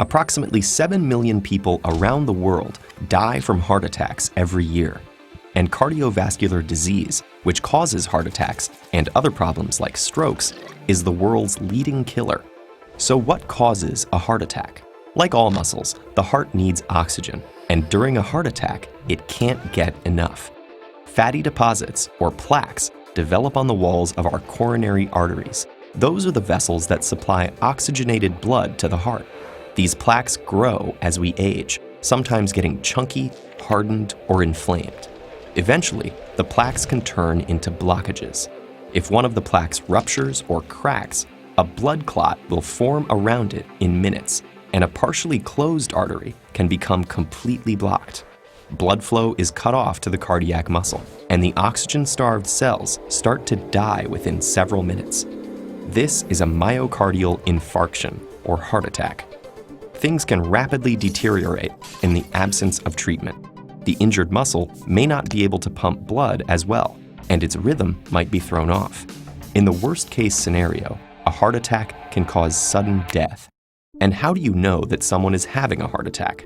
Approximately 7 million people around the world die from heart attacks every year. And cardiovascular disease, which causes heart attacks and other problems like strokes, is the world's leading killer. So what causes a heart attack? Like all muscles, the heart needs oxygen, and during a heart attack, it can't get enough. Fatty deposits, or plaques, develop on the walls of our coronary arteries. Those are the vessels that supply oxygenated blood to the heart. These plaques grow as we age, sometimes getting chunky, hardened, or inflamed. Eventually, the plaques can turn into blockages. If one of the plaques ruptures or cracks, a blood clot will form around it in minutes, and a partially closed artery can become completely blocked. Blood flow is cut off to the cardiac muscle, and the oxygen-starved cells start to die within several minutes. This is a myocardial infarction, or heart attack. Things can rapidly deteriorate in the absence of treatment. The injured muscle may not be able to pump blood as well, and its rhythm might be thrown off. In the worst-case scenario, a heart attack can cause sudden death. And how do you know that someone is having a heart attack?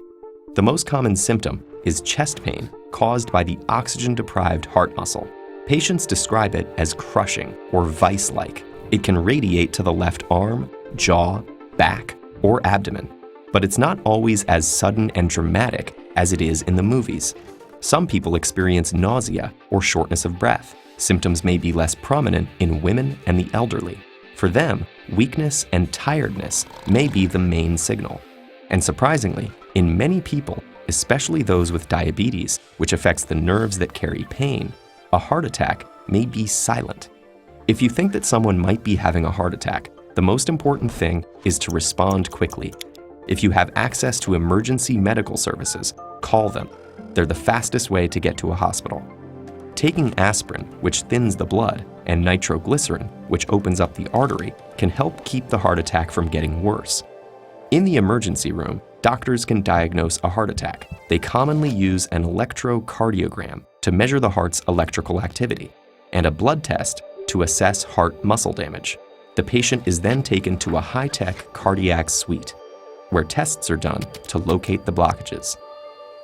The most common symptom is chest pain caused by the oxygen-deprived heart muscle. Patients describe it as crushing or vice-like. It can radiate to the left arm, jaw, back, or abdomen. But it's not always as sudden and dramatic as it is in the movies. Some people experience nausea or shortness of breath. Symptoms may be less prominent in women and the elderly. For them, weakness and tiredness may be the main signal. And surprisingly, in many people, especially those with diabetes, which affects the nerves that carry pain, a heart attack may be silent. If you think that someone might be having a heart attack, the most important thing is to respond quickly. If you have access to emergency medical services, call them. They're the fastest way to get to a hospital. Taking aspirin, which thins the blood, and nitroglycerin, which opens up the artery, can help keep the heart attack from getting worse. In the emergency room, doctors can diagnose a heart attack. They commonly use an electrocardiogram to measure the heart's electrical activity, and a blood test to assess heart muscle damage. The patient is then taken to a high-tech cardiac suite, where tests are done to locate the blockages.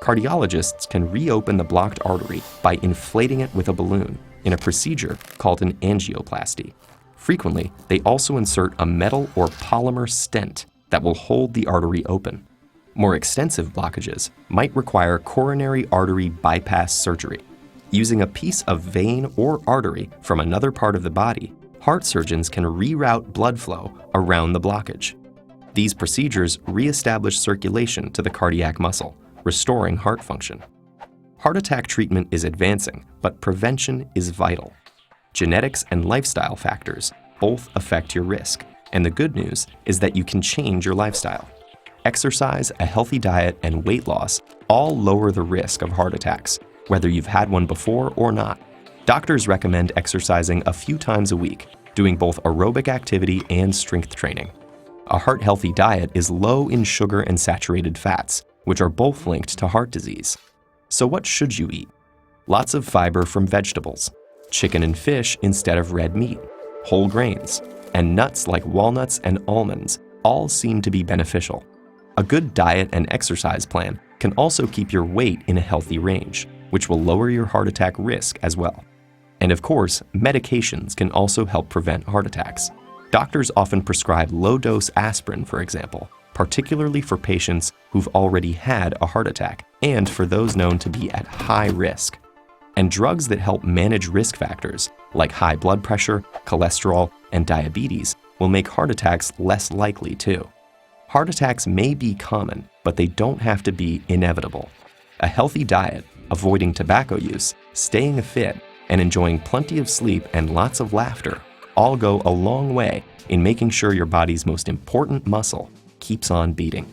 Cardiologists can reopen the blocked artery by inflating it with a balloon in a procedure called an angioplasty. Frequently, they also insert a metal or polymer stent that will hold the artery open. More extensive blockages might require coronary artery bypass surgery. Using a piece of vein or artery from another part of the body, heart surgeons can reroute blood flow around the blockage. These procedures reestablish circulation to the cardiac muscle, restoring heart function. Heart attack treatment is advancing, but prevention is vital. Genetics and lifestyle factors both affect your risk, and the good news is that you can change your lifestyle. Exercise, a healthy diet, and weight loss all lower the risk of heart attacks, whether you've had one before or not. Doctors recommend exercising a few times a week, doing both aerobic activity and strength training. A heart-healthy diet is low in sugar and saturated fats, which are both linked to heart disease. So what should you eat? Lots of fiber from vegetables, chicken and fish instead of red meat, whole grains, and nuts like walnuts and almonds all seem to be beneficial. A good diet and exercise plan can also keep your weight in a healthy range, which will lower your heart attack risk as well. And of course, medications can also help prevent heart attacks. Doctors often prescribe low-dose aspirin, for example, particularly for patients who've already had a heart attack and for those known to be at high risk. And drugs that help manage risk factors, like high blood pressure, cholesterol, and diabetes, will make heart attacks less likely too. Heart attacks may be common, but they don't have to be inevitable. A healthy diet, avoiding tobacco use, staying fit, and enjoying plenty of sleep and lots of laughter all go a long way in making sure your body's most important muscle keeps on beating.